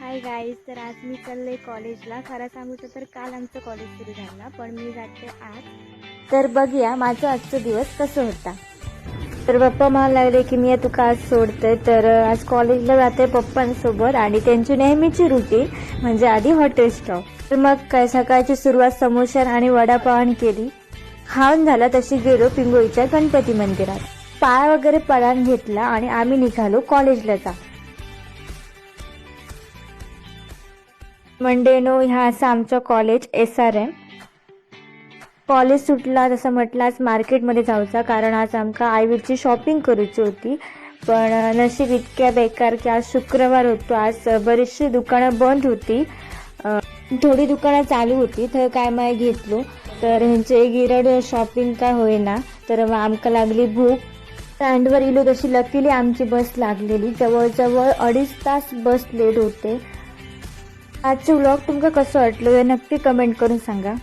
Hi guys, तर आज मी चालले कॉलेजला. खरं सांगू तर काल आमचं कॉलेज सुरू झालं, पण मी जाते आज. तर बघूया माझं आजचा दिवस कसं होता. तर पप्पा म्हणायला लागले की मी तुका आज सोडते. तर आज कॉलेजला जाते पप्पांसोबत आणि त्यांची नेहमीची रुटीन म्हणजे आधी हॉटेल स्टॉप. तर मग काय सकाळची सुरुवात समोसा आणि वडापावाने केली. खाऊन झाला तशी गेलो पिंगोळीच्या गणपती मंदिरात. पाय वगैरे पडान घेतला आणि आम्ही निघालो कॉलेजला जा. मंडेनो ह्या असं आमचं कॉलेज SRM. कॉलेज सुटला तसं म्हटलं आज मार्केटमध्ये जाऊचा, कारण आज आमका आईवीरची शॉपिंग करूची होती. पण नशीब इतक्या बेकार की आज शुक्रवार होतो. आज बरीचशी दुकानं बंद होती, थोडी दुकानं चालू होती. तर काय माय घेतलो तर ह्यांचे गिरड शॉपिंग काय होईना. तर आमका लागली भूक. स्टँडवर इलो तशी लकीली आमची बस लागलेली. जवळजवळ 2.5 तास बस लेट होते. आजचं व्लॉग तुमका कसं वाटलं हे नक्की कमेंट करून सांगा.